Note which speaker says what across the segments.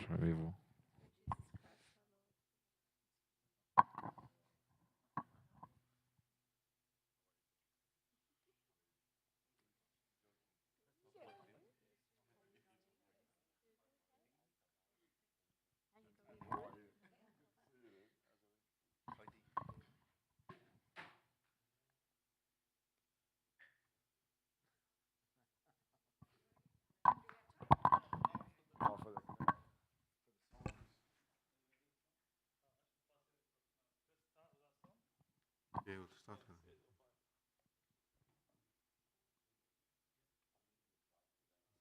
Speaker 1: from evil.
Speaker 2: Yeah, we'll start now.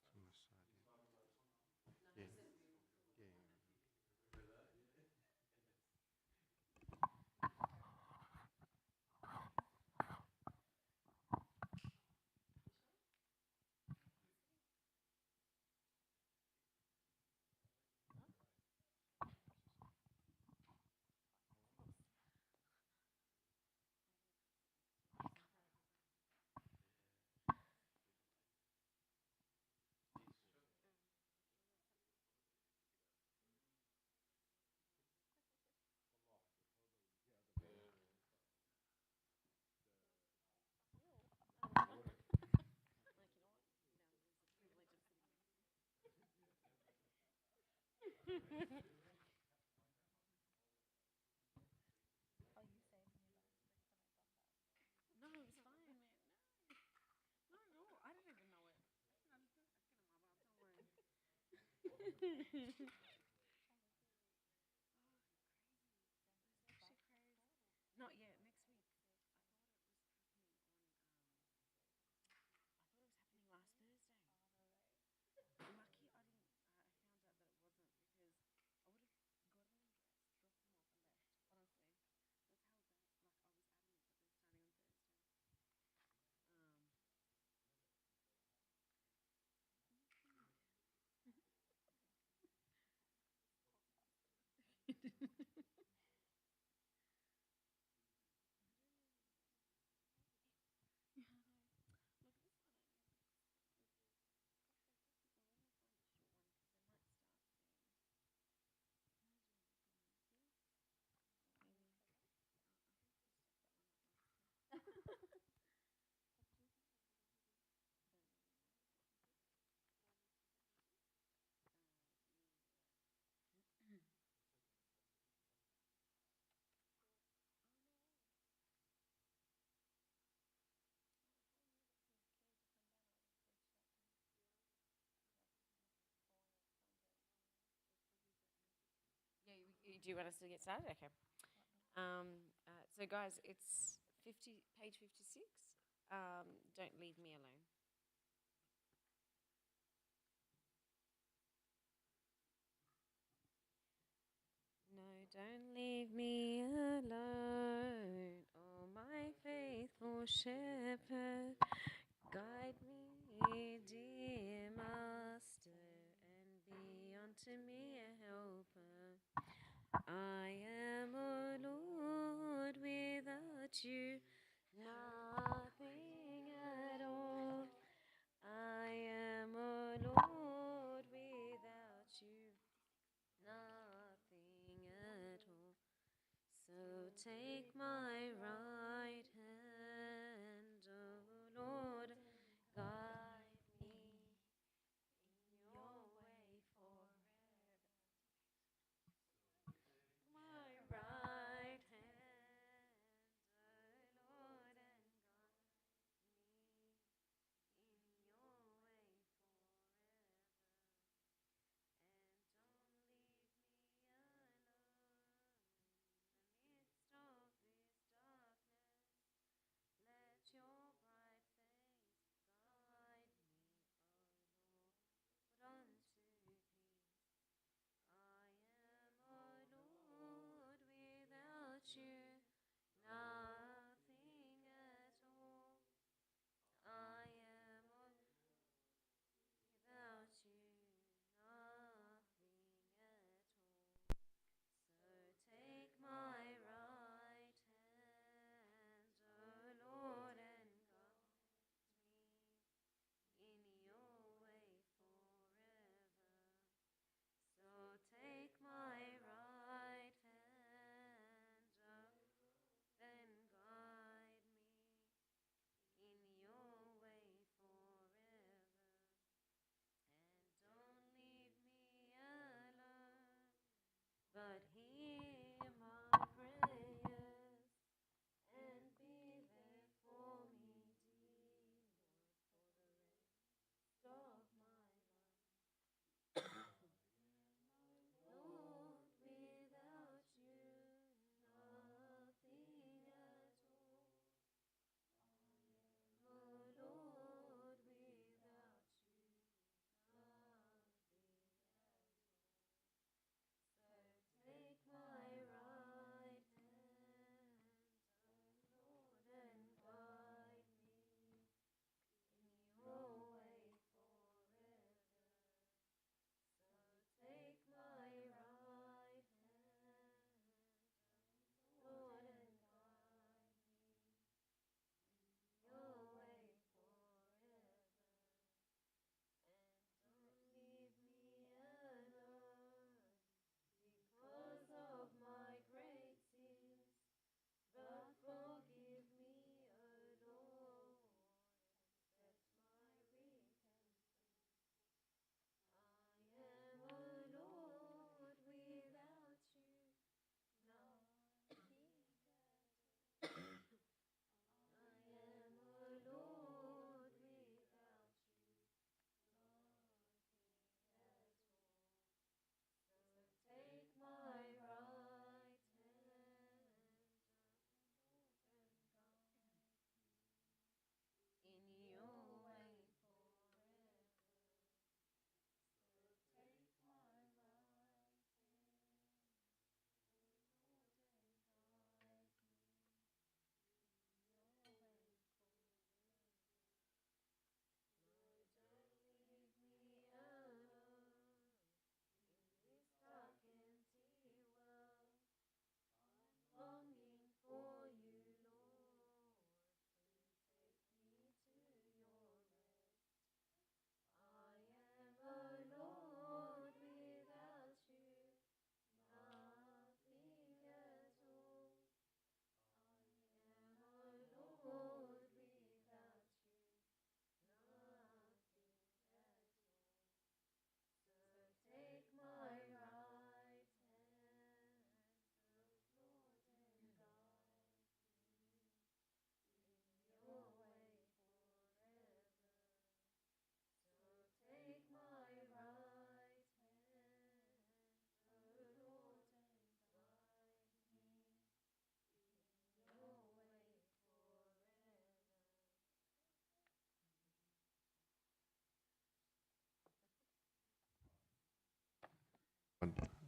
Speaker 2: It's on the side, yeah. Yeah.
Speaker 3: No, it was fine, man. No, no, no. I didn't even know it. I just didn't get in my mouth. Don't worry. Oh, crazy. It was actually crazy. Not yet. Next week. I thought it was happening last Thursday. Lucky I didn't. I found out that it wasn't because I would have gotten them dressed, dropped them off, and left. Honestly, that's how bad. Like I was adamant that they're starting on Thursday. Um, yeah, I know. Look, this one I need because gosh, I definitely I want to find a short one because they might start soon. Imagine this one. See? Maybe. I think we set that one up last time. I don't really know. What is it? Yeah. Oh no way. Oh, if I knew that he was keen to come down, I would have reached out to him. Yeah, do you want us to get started? Okay. So guys, it's page 56. Don't leave me alone. No, don't leave me alone, oh my faithful shepherd. Guide me, dear master, and be unto me a helper. I am, O Lord, without you, nothing at all. I am, O Lord, without you, nothing at all. So take my right hand, O Lord, guide me in your way forever. My right hand, O Lord, and guide me in your way forever. And don't leave me alone in the midst of this darkness.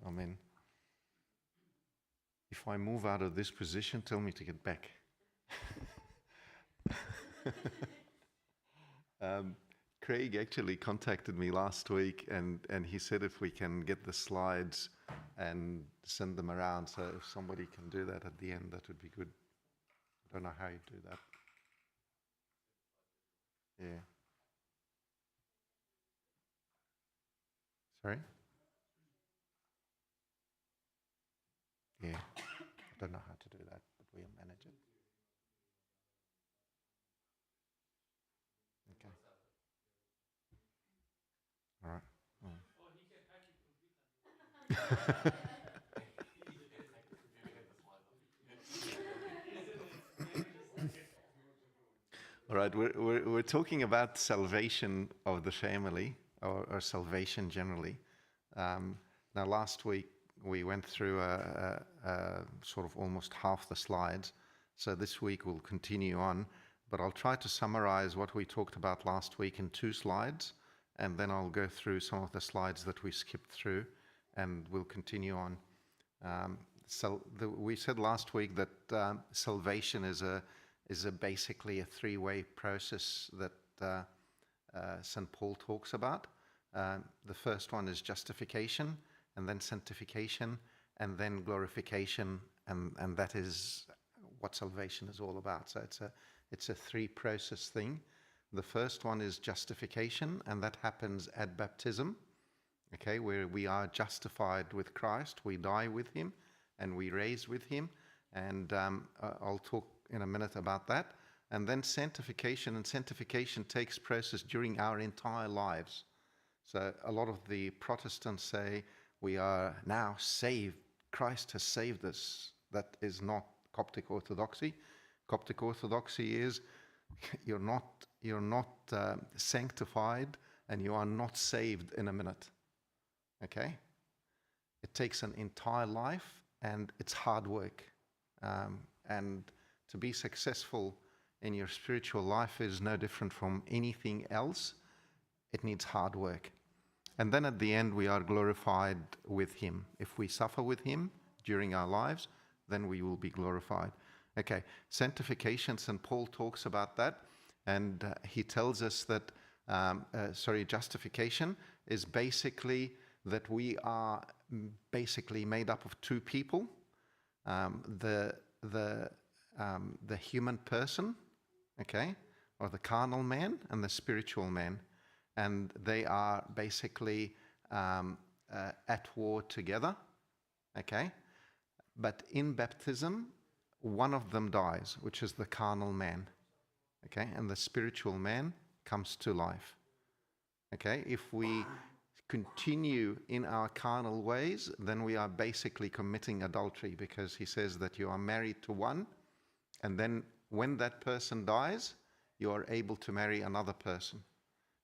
Speaker 2: Amen. If I move out of this position, tell me to get back. Craig actually contacted me last week, and he said if we can get the slides and send them around. So if somebody can do that at the end, that would be good. I don't know how you do that. Yeah. Sorry? Yeah. I don't know how to do that, but we'll manage it. Okay. All right. All right, we're talking about salvation of the family, or salvation generally. Now, last week we went through a sort of almost half the slides, so this week we'll continue on, but I'll try to summarize what we talked about last week in 2 slides, and then I'll go through some of the slides that we skipped through, and we'll continue on. We said last week that salvation is basically a 3-way process that St. Paul talks about. The first one is justification, and then sanctification, and then glorification, and that is what salvation is all about. So it's a 3-process thing. The first one is justification, and that happens at baptism, okay, where we are justified with Christ, we die with him, and we raise with him, and I'll talk in a minute about that. And then sanctification, and sanctification takes process during our entire lives. So a lot of the Protestants say we are now saved. Christ has saved us. That is not Coptic Orthodoxy. Coptic Orthodoxy is you're not sanctified, and you are not saved in a minute. Okay? It takes an entire life, and it's hard work. And to be successful in your spiritual life is no different from anything else. It needs hard work. And then at the end, we are glorified with him. If we suffer with him during our lives, then we will be glorified. Okay, sanctification, St. Paul talks about that, and he tells us that, justification is basically that we are basically made up of 2 people, the human person, okay, or the carnal man, and the spiritual man, and they are basically at war together, okay, but in baptism, one of them dies, which is the carnal man, okay, and the spiritual man comes to life, okay. If we continue in our carnal ways, then we are basically committing adultery, because he says that you are married to one, and then when that person dies, you are able to marry another person.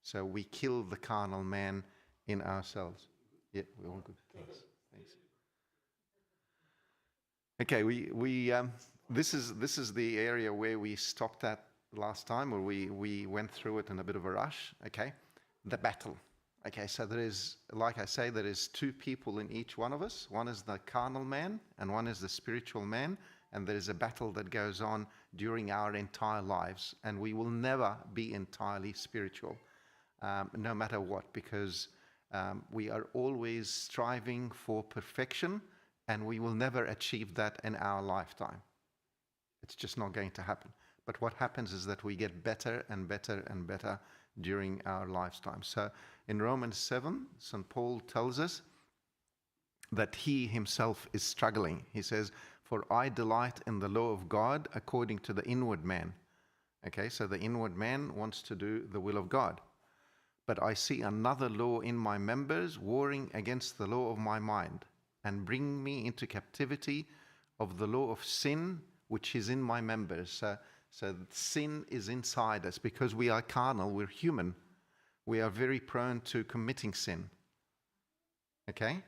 Speaker 2: So we kill the carnal man in ourselves. Yeah, we're all good. Thanks. Okay, this is the area where we stopped at last time, or we went through it in a bit of a rush. Okay, the battle. Okay, so there is, like I say, there is 2 people in each one of us. One is the carnal man, and one is the spiritual man, and there is a battle that goes on during our entire lives, and we will never be entirely spiritual, no matter what, because we are always striving for perfection, and we will never achieve that in our lifetime. It's just not going to happen. But what happens is that we get better and better and better during our lifetime. So in Romans 7, St. Paul tells us that he himself is struggling. He says, "For I delight in the law of God according to the inward man." Okay, so the inward man wants to do the will of God. "But I see another law in my members, warring against the law of my mind, and bringing me into captivity of the law of sin, which is in my members." So sin is inside us. Because we are carnal, we're human. We are very prone to committing sin. Okay?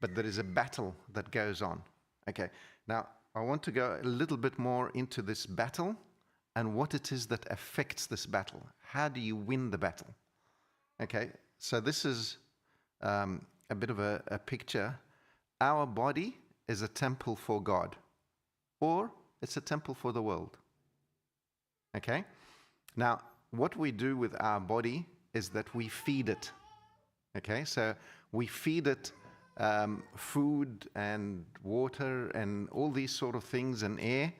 Speaker 2: But there is a battle that goes on. Okay, now I want to go a little bit more into this battle and what it is that affects this battle. How do you win the battle? Okay, so this is a bit of a picture our body is a temple for God, or it's a temple for the world. Okay? Now, what we do with our body is that we feed it. Okay? So we feed it food and water and all these sort of things, and air.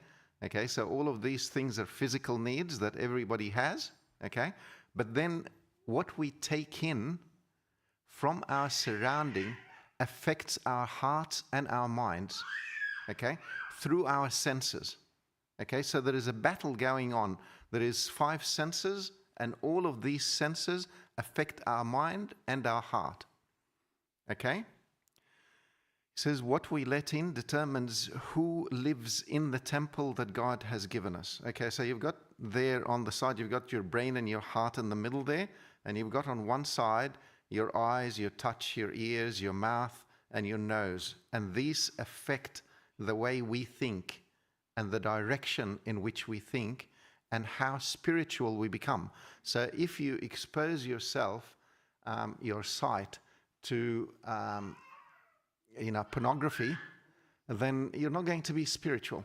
Speaker 2: Okay? So all of these things are physical needs that everybody has. Okay? But then what we take in from our surrounding affects our hearts and our minds, okay, through our senses. Okay, so there is a battle going on. There is 5 senses, and all of these senses affect our mind and our heart. Okay? It says what we let in determines who lives in the temple that God has given us. Okay, so you've got there on the side, you've got your brain and your heart in the middle there, and you've got on one side your eyes, your touch, your ears, your mouth, and your nose. And these affect the way we think and the direction in which we think and how spiritual we become. So if you expose yourself, your sight, to pornography, then you're not going to be spiritual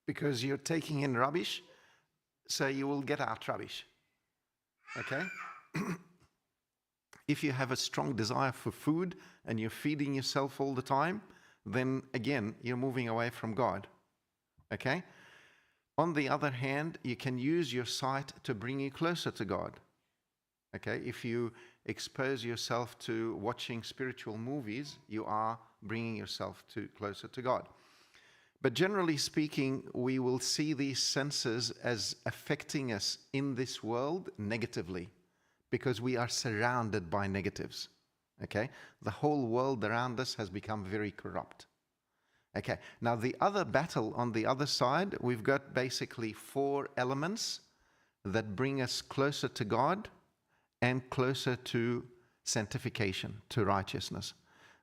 Speaker 2: because you're taking in rubbish, so you will get out rubbish. Okay? If you have a strong desire for food and you're feeding yourself all the time, then again, you're moving away from God. Okay? On the other hand, you can use your sight to bring you closer to God. Okay? If you expose yourself to watching spiritual movies, you are bringing yourself closer to God. But generally speaking, we will see these senses as affecting us in this world negatively, because we are surrounded by negatives. Okay? The whole world around us has become very corrupt. Okay, now the other battle on the other side, we've got basically 4 elements that bring us closer to God and closer to sanctification, to righteousness.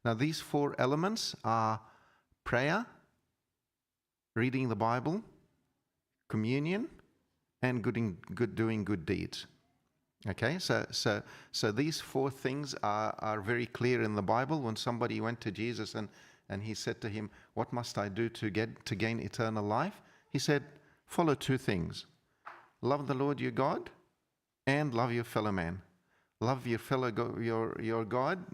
Speaker 2: Now these 4 elements are prayer, reading the Bible, communion, and doing good deeds. Okay, so these 4 things are very clear in the Bible. When somebody went to Jesus and he said to him, "What must I do to gain eternal life?" He said, "Follow 2 things. Love the Lord your God and love your fellow man." Love your fellow your God.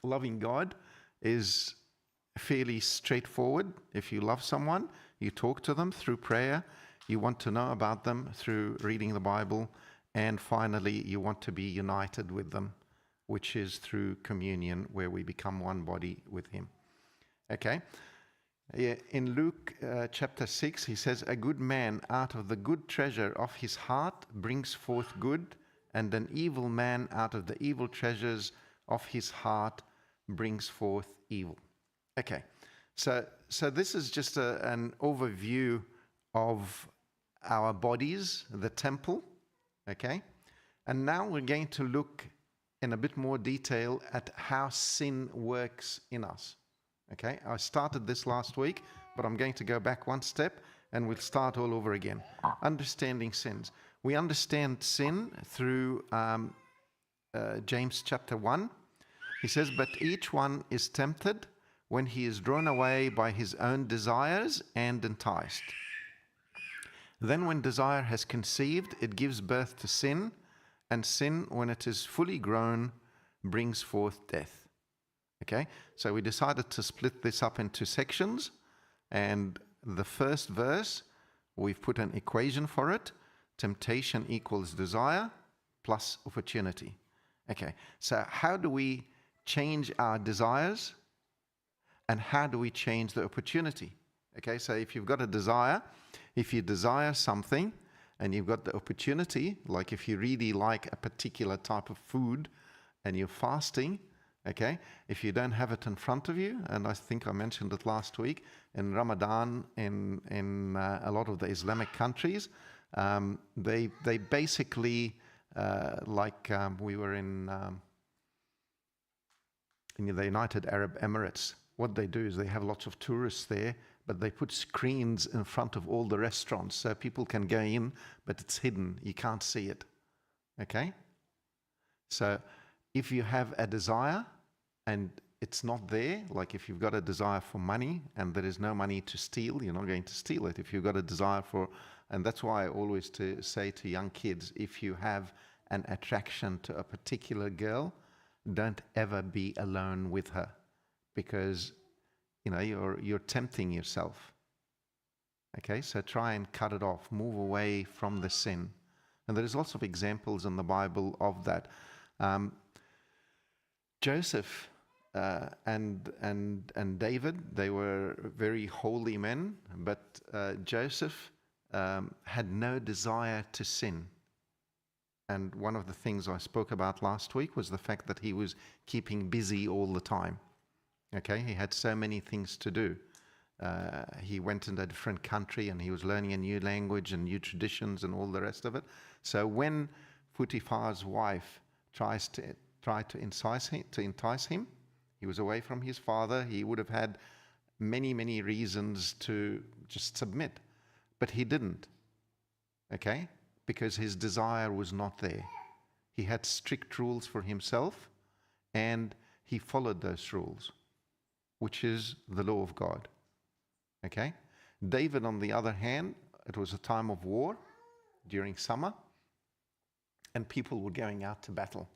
Speaker 2: Loving God is fairly straightforward. If you love someone, you talk to them through prayer. You want to know about them through reading the Bible. And finally, you want to be united with them, which is through communion, where we become one body with him. Okay? In Luke chapter 6, he says, "A good man out of the good treasure of his heart brings forth good, and an evil man out of the evil treasures of his heart brings forth evil." Okay, so this is just an overview of our bodies, the temple, okay? And now we're going to look in a bit more detail at how sin works in us, okay? I started this last week, but I'm going to go back one step and we'll start all over again. Understanding sins. We understand sin through James chapter 1. He says, "But each one is tempted when he is drawn away by his own desires and enticed. Then when desire has conceived, it gives birth to sin, and sin, when it is fully grown, brings forth death." Okay, so we decided to split this up into sections, and the first verse, we've put an equation for it. Temptation equals desire plus opportunity. Okay, so how do we change our desires, and how do we change the opportunity? Okay, so if you've got a desire, if you desire something and you've got the opportunity, like if you really like a particular type of food and you're fasting, okay, if you don't have it in front of you, and I think I mentioned it last week, in Ramadan in a lot of the Islamic countries, they basically, we were in the United Arab Emirates, what they do is they have lots of tourists there, but they put screens in front of all the restaurants so people can go in, but it's hidden. You can't see it. Okay? So if you have a desire and it's not there, like if you've got a desire for money and there is no money to steal, you're not going to steal it. If you've got a desire for, and that's why I always say to young kids, if you have an attraction to a particular girl, don't ever be alone with her, because you're tempting yourself. Okay, so try and cut it off, move away from the sin. And there's lots of examples in the Bible of that. Joseph and David, they were very holy men, but Joseph had no desire to sin. And one of the things I spoke about last week was the fact that he was keeping busy all the time. Okay, he had so many things to do. He went in a different country and he was learning a new language and new traditions and all the rest of it. So when Potiphar's wife tried to entice him, he was away from his father. He would have had many, many reasons to just submit, but he didn't. Okay, because his desire was not there. He had strict rules for himself, and he followed those rules, which is the law of God. Okay? David, on the other hand, it was a time of war during summer, and people were going out to battle.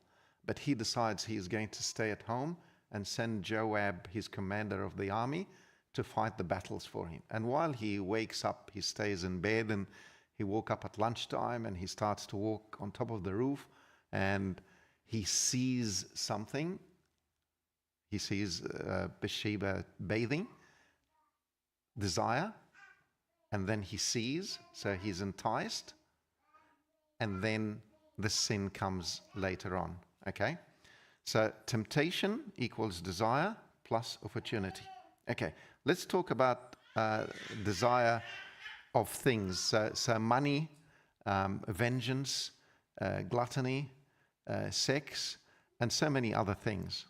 Speaker 2: But he decides he is going to stay at home and send Joab, his commander of the army, to fight the battles for him. And while he wakes up, he stays in bed, and he woke up at lunchtime and he starts to walk on top of the roof, and he sees something. He sees Bathsheba bathing, desire, and then he sees, so he's enticed, and then the sin comes later on. Okay? So temptation equals desire plus opportunity. Okay, let's talk about desire of things. So money, vengeance, gluttony, sex, and so many other things.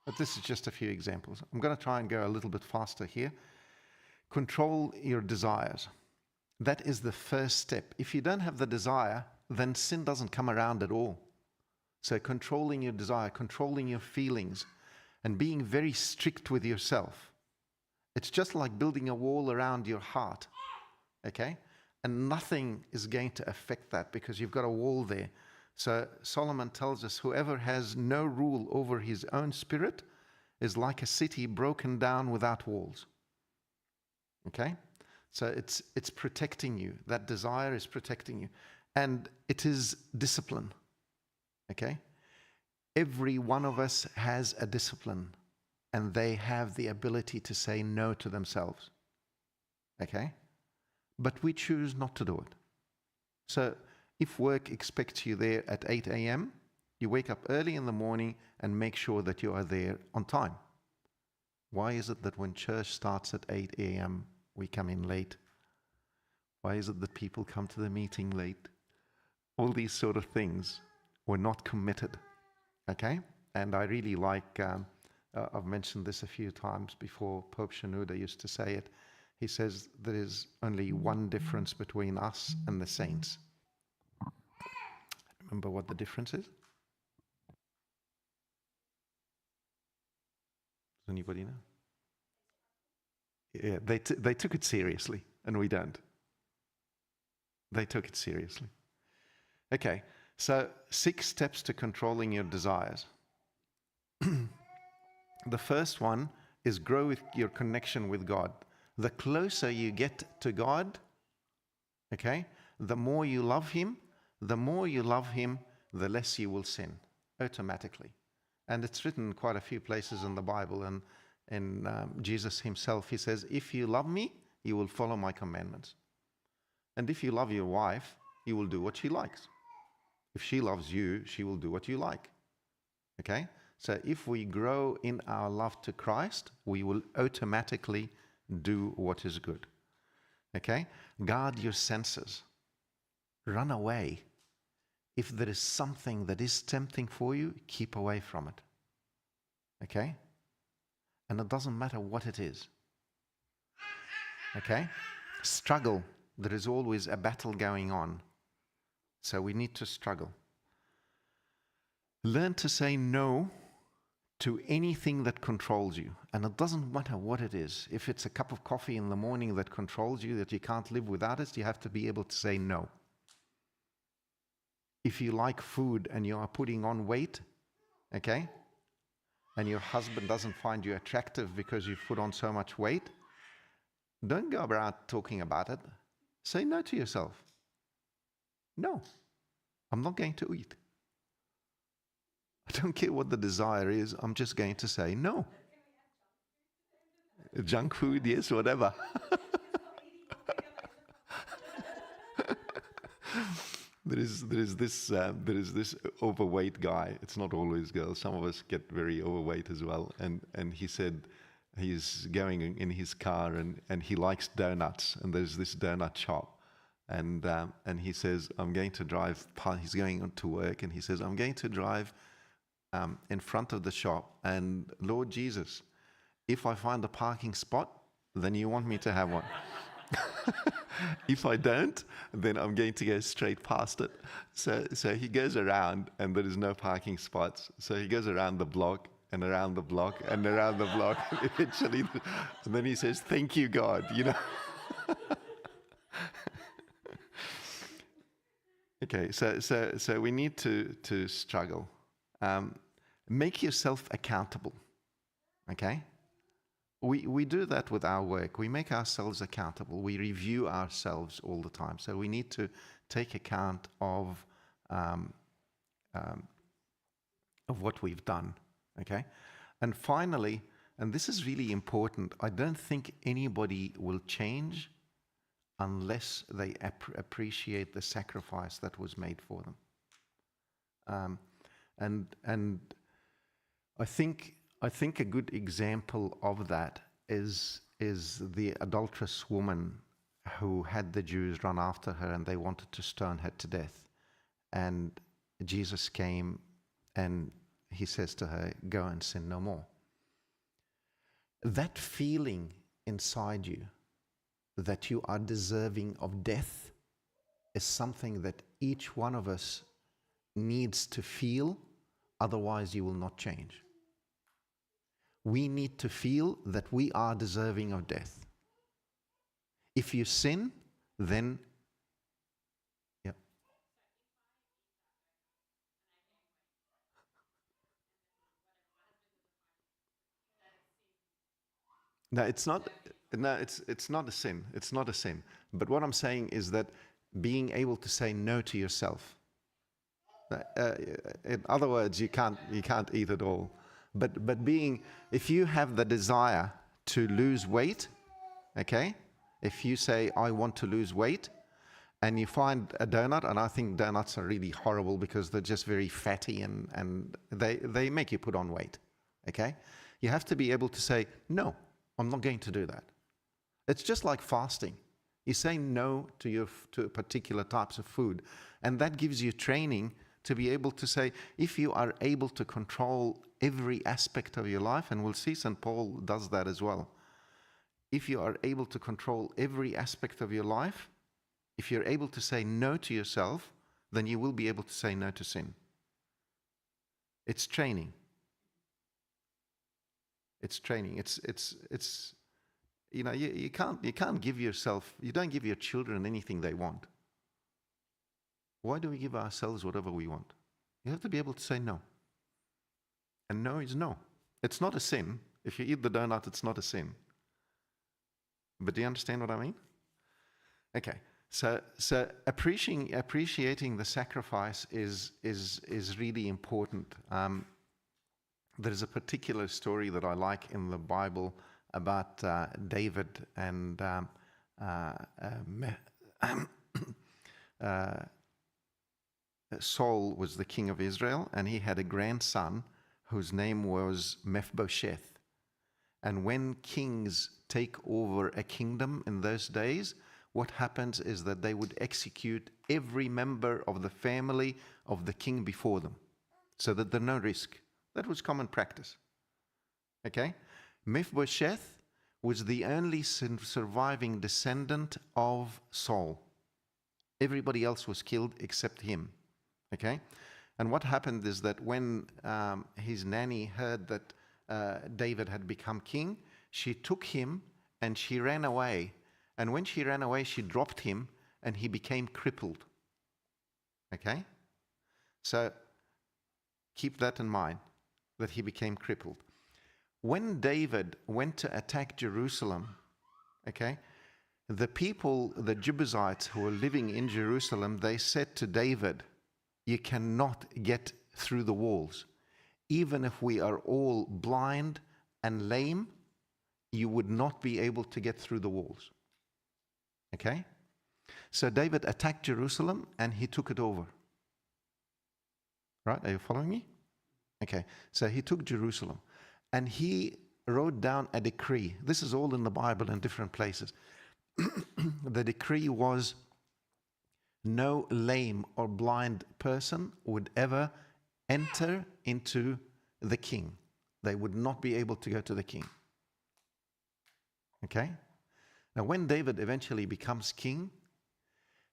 Speaker 2: But this is just a few examples. I'm going to try and go a little bit faster here. Control your desires. That is the first step. If you don't have the desire, then sin doesn't come around at all. So controlling your desire, controlling your feelings, and being very strict with yourself. It's just like building a wall around your heart. Okay? And nothing is going to affect that because you've got a wall there. So Solomon tells us, whoever has no rule over his own spirit is like a city broken down without walls. Okay? So it's protecting you. That desire is protecting you. And it is discipline. Okay? Every one of us has a discipline, and they have the ability to say no to themselves. Okay? But we choose not to do it. So if work expects you there at 8 a.m., you wake up early in the morning and make sure that you are there on time. Why is it that when church starts at 8 a.m., we come in late? Why is it that people come to the meeting late? All these sort of things. We're not committed. Okay? And I really like, I've mentioned this a few times before, Pope Shenouda used to say it. He says there is only one difference between us and the saints. Remember what the difference is? Does anybody know? Yeah, they took it seriously, and we don't. They took it seriously. Okay, so 6 steps to controlling your desires. The first one is grow with your connection with God. The closer you get to God, okay, the more you love Him, the less you will sin, automatically. And it's written quite a few places in the Bible, and in Jesus himself, he says, if you love me, you will follow my commandments. And if you love your wife, you will do what she likes. If she loves you, she will do what you like. Okay? So if we grow in our love to Christ, we will automatically do what is good. Okay? Guard your senses. Run away. If there is something that is tempting for you, keep away from it. Okay? And it doesn't matter what it is. Okay? Struggle. There is always a battle going on. So we need to struggle. Learn to say no to anything that controls you. And it doesn't matter what it is. If it's a cup of coffee in the morning that controls you, that you can't live without it, you have to be able to say no. If you like food and you are putting on weight, okay, and your husband doesn't find you attractive because you've put on so much weight, don't go around talking about it. Say no to yourself. No, I'm not going to eat. I don't care what the desire is, I'm just going to say no. Junk food, yes, whatever. There is this overweight guy. It's not always girls. Some of us get very overweight as well. And he said he's going in his car and he likes donuts. And there's this donut shop. And he says, I'm going to drive. He's going to work, and he says, I'm going to drive in front of the shop. And Lord Jesus, if I find a parking spot, then you want me to have one. If I don't, then I'm going to go straight past it. So he goes around, and there is no parking spots. So he goes around the block and around the block and around the block. And eventually, and then he says, "Thank you, God." You know. Okay, so we need to struggle. Make yourself accountable. Okay. We do that with our work. We make ourselves accountable. We review ourselves all the time. So we need to take account of what we've done. Okay, and finally, and this is really important, I don't think anybody will change unless they appreciate the sacrifice that was made for them. And I think a good example of that is the adulterous woman who had the Jews run after her and they wanted to stone her to death. And Jesus came and he says to her, "Go and sin no more." That feeling inside you that you are deserving of death is something that each one of us needs to feel, otherwise you will not change. We need to feel that we are deserving of death. If you sin, then, yeah. No, it's not. No, it's not a sin. It's not a sin. But what I'm saying is that being able to say no to yourself. In other words, you can't eat at all. But if you have the desire to lose weight, okay, if you say, I want to lose weight, and you find a donut, and I think donuts are really horrible because they're just very fatty and they make you put on weight, okay? You have to be able to say, no, I'm not going to do that. It's just like fasting. You say no to particular types of food, and that gives you training to be able to say, if you are able to control every aspect of your life, and we'll see St. Paul does that as well. If you are able to control every aspect of your life, if you're able to say no to yourself, then you will be able to say no to sin. It's training. It's training. It's you know, you can't give yourself, you don't give your children anything they want. Why do we give ourselves whatever we want? You have to be able to say no. And no is no. It's not a sin. If you eat the donut, it's not a sin. But do you understand what I mean? Okay. So appreciating the sacrifice is really important. There is a particular story that I like in the Bible about David and Saul was the king of Israel, and he had a grandson whose name was Mephibosheth. And when kings take over a kingdom in those days, what happens is that they would execute every member of the family of the king before them, so that there's no risk. That was common practice. Okay? Mephibosheth was the only surviving descendant of Saul. Everybody else was killed except him. Okay? And what happened is that when his nanny heard that David had become king, she took him and she ran away. And when she ran away, she dropped him and he became crippled. Okay? So keep that in mind, that he became crippled. When David went to attack Jerusalem, okay, the people, the Jebusites who were living in Jerusalem, they said to David, you cannot get through the walls. Even if we are all blind and lame, you would not be able to get through the walls. Okay? So David attacked Jerusalem and he took it over. Right? Are you following me? Okay. So he took Jerusalem and he wrote down a decree. This is all in the Bible in different places. The decree was no lame or blind person would ever enter into the king. They would not be able to go to the king. Okay? Now, when David eventually becomes king,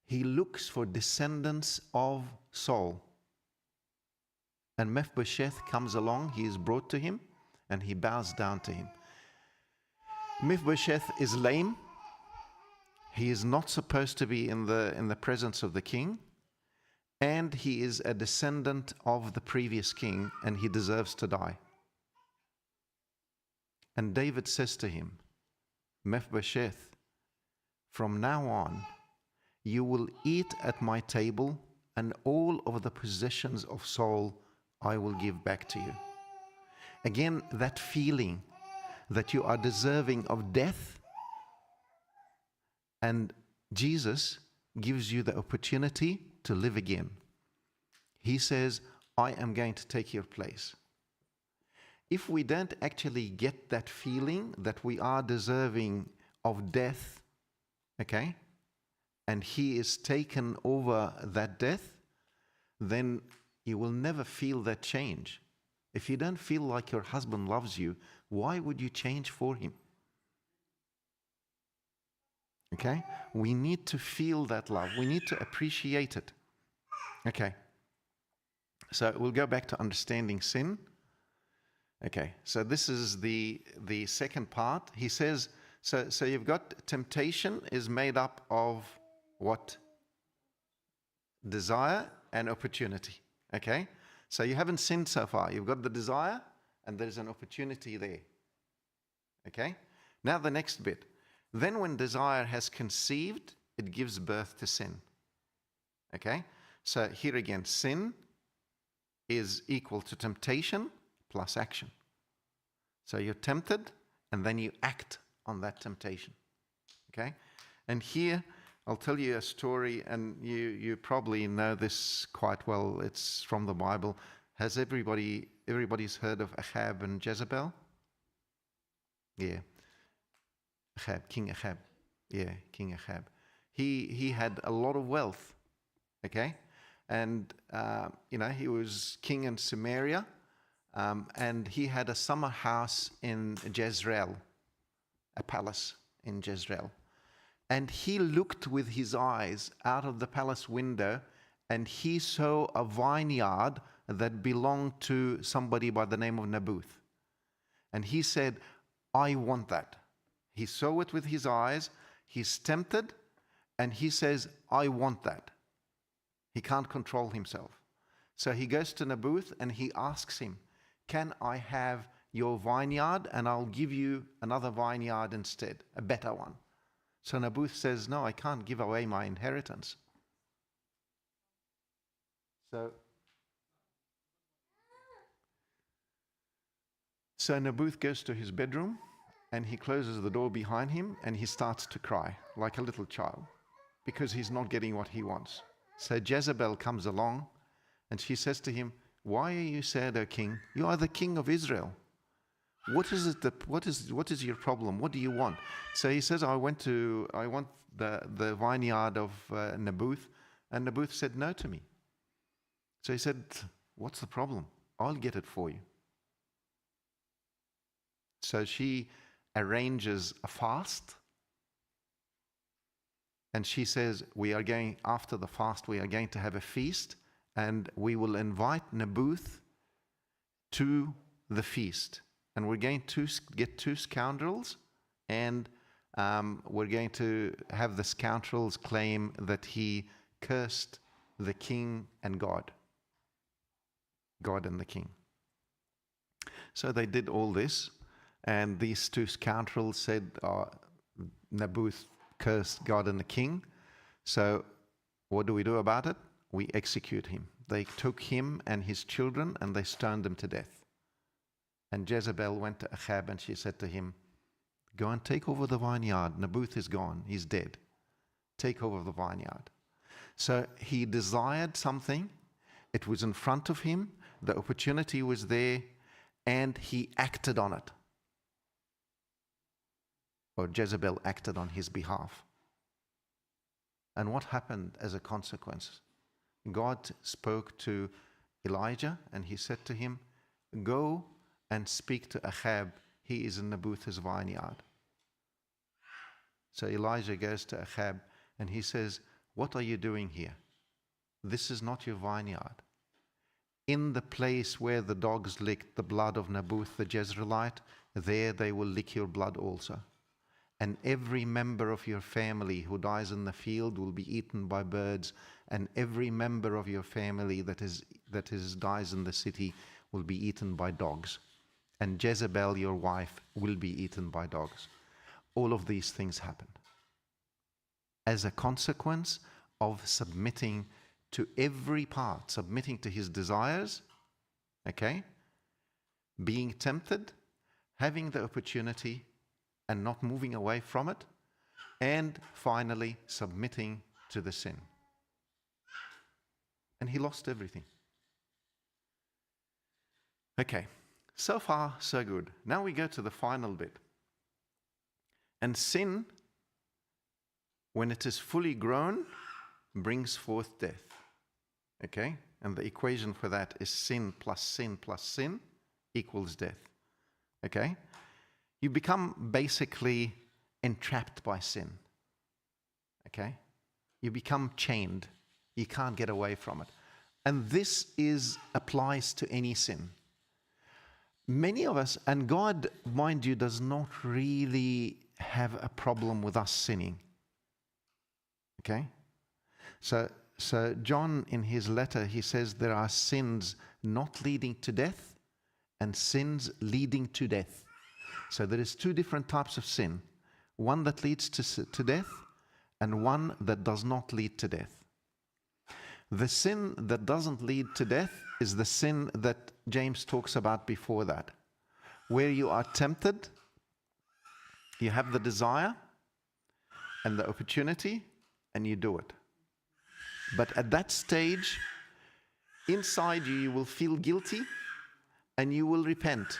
Speaker 2: he looks for descendants of Saul. And Mephibosheth comes along, he is brought to him, and he bows down to him. Mephibosheth is lame. He is not supposed to be in the presence of the king, and he is a descendant of the previous king, and he deserves to die. And David says to him, Mephibosheth, from now on, you will eat at my table, and all of the possessions of Saul I will give back to you. Again, that feeling that you are deserving of death, and Jesus gives you the opportunity to live again. He says, I am going to take your place. If we don't actually get that feeling that we are deserving of death, okay, and he is taken over that death, then you will never feel that change. If you don't feel like your husband loves you, why would you change for him? Okay? We need to feel that love. We need to appreciate it. Okay. So we'll go back to understanding sin. Okay. So this is the second part. He says, so you've got temptation is made up of what? Desire and opportunity. Okay? So you haven't sinned so far. You've got the desire and there's an opportunity there. Okay? Now the next bit. Then when desire has conceived, it gives birth to sin. Okay? So here again, sin is equal to temptation plus action. So you're tempted and then you act on that temptation. Okay? And here, I'll tell you a story, and you probably know this quite well. It's from the Bible. Has everybody's heard of Ahab and Jezebel? Yeah. Ahab, King Ahab. Yeah, King Ahab. He had a lot of wealth, okay? And, he was king in Samaria, and he had a summer house in Jezreel, a palace in Jezreel. And he looked with his eyes out of the palace window, and he saw a vineyard that belonged to somebody by the name of Naboth. And he said, I want that. He saw it with his eyes, he's tempted, and he says, I want that. He can't control himself. So he goes to Naboth and he asks him, can I have your vineyard and I'll give you another vineyard instead, a better one? So Naboth says, no, I can't give away my inheritance. So Naboth goes to his bedroom and he closes the door behind him and he starts to cry like a little child because he's not getting what he wants. So Jezebel comes along and she says to him, why are you sad, O king? You are the king of Israel. What is your problem? What do you want? So he says, I want the vineyard of Naboth. And Naboth said no to me. So he said, what's the problem? I'll get it for you. So she arranges a fast. And she says, after the fast, we are going to have a feast. and we will invite Naboth to the feast. And we're going to get two scoundrels, and we're going to have the scoundrels claim that he cursed the king and God and the king. So they did all this, and these two scoundrels said, Naboth cursed God and the king. So what do we do about it? We execute him. They took him and his children and they stoned them to death. And Jezebel went to Ahab and she said to him, go and take over the vineyard. Naboth is gone. He's dead. Take over the vineyard. So he desired something. It was in front of him. The opportunity was there, and he acted on it. Or Jezebel acted on his behalf. And what happened as a consequence? God spoke to Elijah, and he said to him, go and speak to Ahab. He is in Naboth's vineyard. So Elijah goes to Ahab, and he says, what are you doing here? This is not your vineyard. In the place where the dogs licked the blood of Naboth the Jezreelite, there they will lick your blood also. And every member of your family who dies in the field will be eaten by birds, and every member of your family that dies in the city will be eaten by dogs. And Jezebel, your wife, will be eaten by dogs. All of these things happened as a consequence of submitting to every part, submitting to his desires, okay? Being tempted, having the opportunity and not moving away from it, and finally submitting to the sin. And he lost everything. Okay, so far so good. Now we go to the final bit. And sin, when it is fully grown, brings forth death. Okay? And the equation for that is sin plus sin plus sin equals death. Okay? You become basically entrapped by sin. Okay? You become chained. You can't get away from it. And this applies to any sin. Many of us, and God, mind you, does not really have a problem with us sinning. Okay? So John, in his letter, he says there are sins not leading to death and sins leading to death. So there is two different types of sin. One that leads to death and one that does not lead to death. The sin that doesn't lead to death is the sin that James talks about before that, where you are tempted, you have the desire and the opportunity, and you do it. But at that stage, inside you, you will feel guilty and you will repent.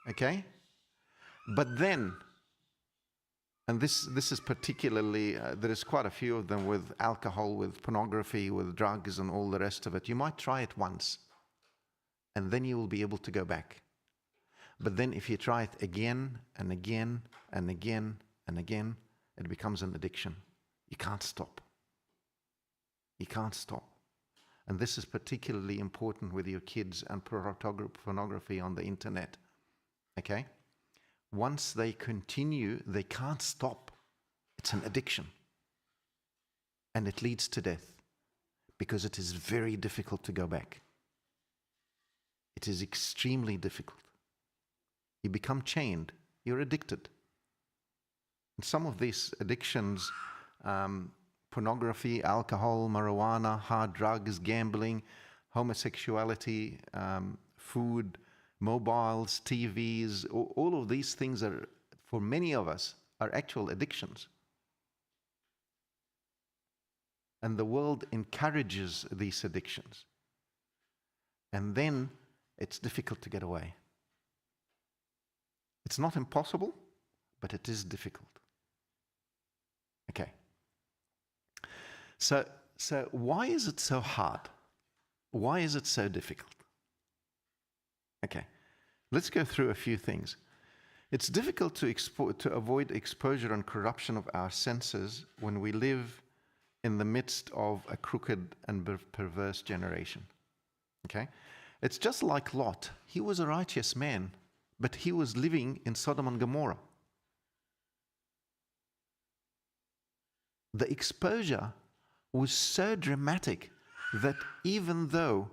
Speaker 2: Okay? But then, and this is particularly, there is quite a few of them with alcohol, with pornography, with drugs and all the rest of it. You might try it once, and then you will be able to go back. But then if you try it again and again and again and again, it becomes an addiction. You can't stop. You can't stop. And this is particularly important with your kids and pornography on the internet. Okay? Once they continue, they can't stop. It's an addiction. And it leads to death because it is very difficult to go back. It is extremely difficult. You become chained. You're addicted. And some of these addictions, pornography, alcohol, marijuana, hard drugs, gambling, homosexuality, food, mobiles, TVs, all of these things are, for many of us, are actual addictions. And the world encourages these addictions. And then it's difficult to get away. It's not impossible, but it is difficult. Okay. So why is it so hard? Why is it so difficult? Okay, let's go through a few things. It's difficult to avoid exposure and corruption of our senses when we live in the midst of a crooked and perverse generation. Okay? It's just like Lot. He was a righteous man, but he was living in Sodom and Gomorrah. The exposure was so dramatic that even though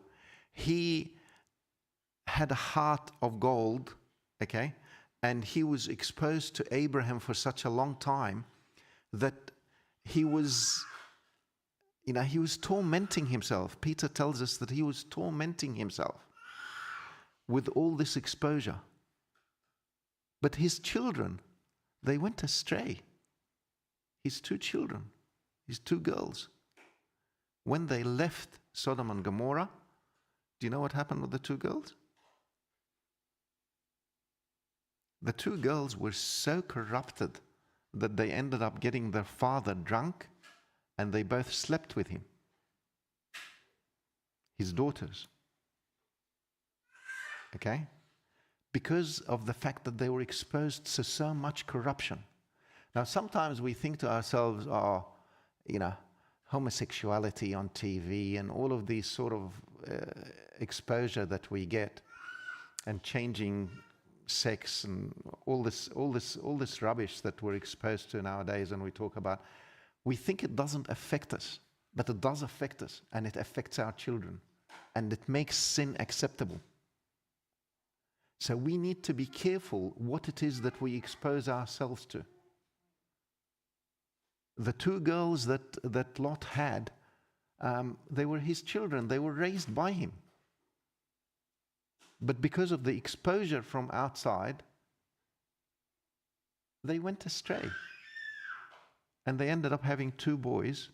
Speaker 2: he had a heart of gold, okay, and he was exposed to Abraham for such a long time, that he was tormenting himself. Peter tells us that he was tormenting himself with all this exposure. But his children, they went astray. His two children, his two girls. When they left Sodom and Gomorrah, do you know what happened with the two girls? The two girls were so corrupted that they ended up getting their father drunk, and they both slept with him. His daughters. Okay? Because of the fact that they were exposed to so much corruption. Now, sometimes we think to ourselves, homosexuality on TV and all of these sort of exposure that we get, and changing sex and all this rubbish that we're exposed to nowadays, and we talk about, we think it doesn't affect us, but it does affect us, and it affects our children, and it makes sin acceptable. So we need to be careful what it is that we expose ourselves to. The two girls that Lot had, they were his children. They were raised by him. But because of the exposure from outside, they went astray. And they ended up having two boys,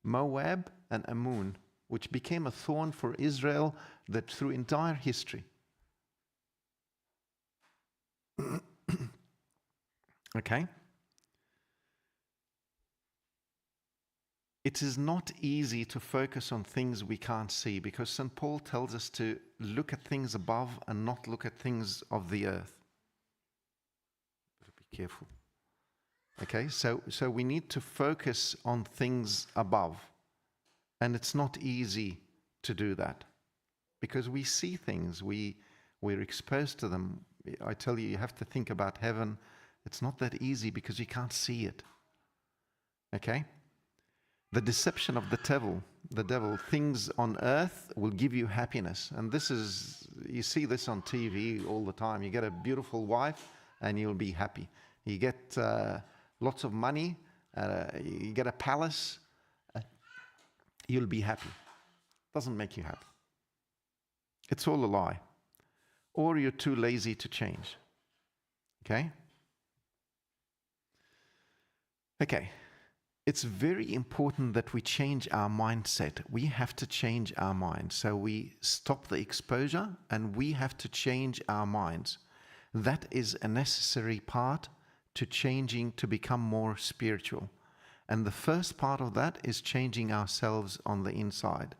Speaker 2: Moab and Ammon, which became a thorn for Israel that through entire history. Okay? It is not easy to focus on things we can't see, because St. Paul tells us to look at things above and not look at things of the earth. But be careful. Okay, so we need to focus on things above. And it's not easy to do that, because we see things, we're exposed to them. I tell you, you have to think about heaven. It's not that easy because you can't see it. Okay? The deception of the devil, things on earth will give you happiness. And you see this on TV all the time. You get a beautiful wife and you'll be happy. You get lots of money, you get a palace, you'll be happy. Doesn't make you happy. It's all a lie. Or you're too lazy to change. Okay? Okay. It's very important that we change our mindset. We have to change our minds. So we stop the exposure and we have to change our minds. That is a necessary part to changing to become more spiritual. And the first part of that is changing ourselves on the inside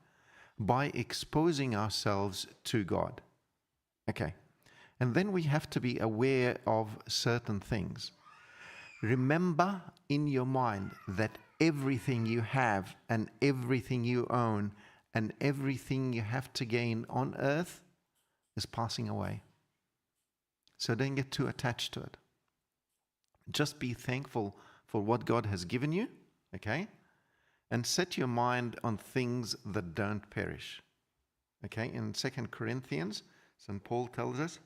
Speaker 2: by exposing ourselves to God. Okay. And then we have to be aware of certain things. Remember in your mind that everything you have and everything you own and everything you have to gain on earth is passing away. So don't get too attached to it. Just be thankful for what God has given you, okay? And set your mind on things that don't perish. Okay, in 2 Corinthians, St. Paul tells us,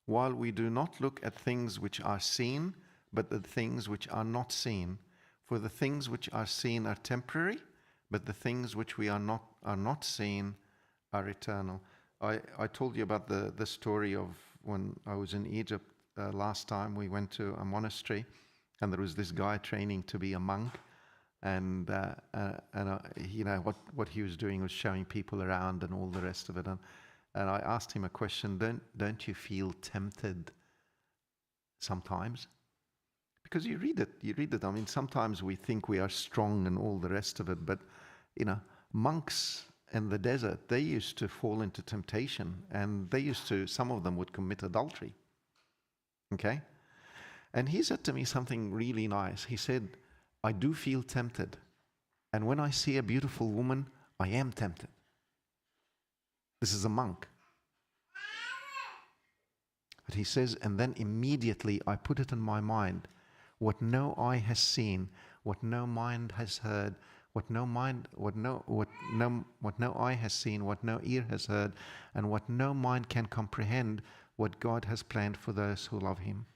Speaker 2: while we do not look at things which are seen, but the things which are not seen. For the things which are seen are temporary, but the things which we are not seen are eternal. I told you about the story of when I was in Egypt last time. We went to a monastery, and there was this guy training to be a monk, and what he was doing was showing people around and all the rest of it. And I asked him a question, don't you feel tempted sometimes? Because you read it. I mean, sometimes we think we are strong and all the rest of it, but, monks in the desert, they used to fall into temptation, and some of them would commit adultery. Okay? And he said to me something really nice. He said, I do feel tempted. And when I see a beautiful woman, I am tempted. This is a monk. But he says, and then immediately I put it in my mind, what no eye has seen, what no mind has heard, what no eye has seen, what no ear has heard, and what no mind can comprehend, what God has planned for those who love him.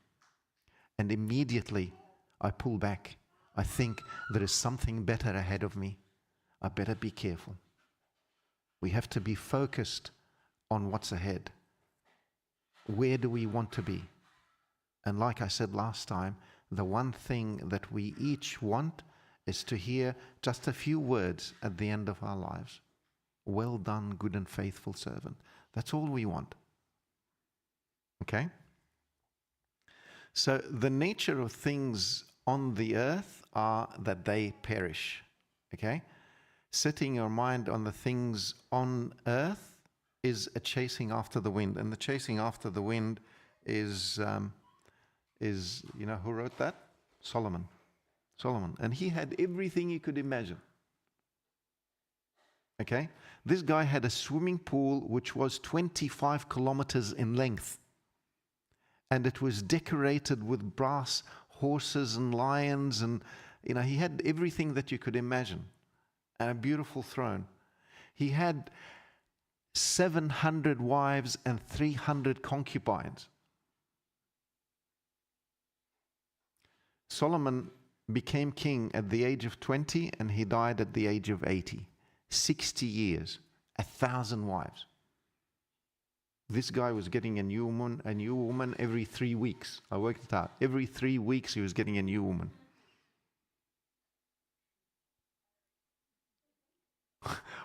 Speaker 2: And immediately I pull back. I think there is something better ahead of me. I better be careful. We have to be focused on what's ahead. Where do we want to be? And like I said last time, the one thing that we each want is to hear just a few words at the end of our lives. Well done, good and faithful servant. That's all we want. Okay? So the nature of things on the earth are that they perish. Okay? Setting your mind on the things on earth is a chasing after the wind. And the chasing after the wind is you know, who wrote that? Solomon. And he had everything you could imagine. Okay? This guy had a swimming pool which was 25 kilometers in length. And it was decorated with brass horses and lions, and you know, he had everything that you could imagine. And a beautiful throne. He had 700 wives and 300 concubines. Solomon became king at the age of 20 and he died at the age of 80. 60 years, 1,000 wives. This guy was getting a new woman every 3 weeks. I worked it out. Every 3 weeks he was getting a new woman.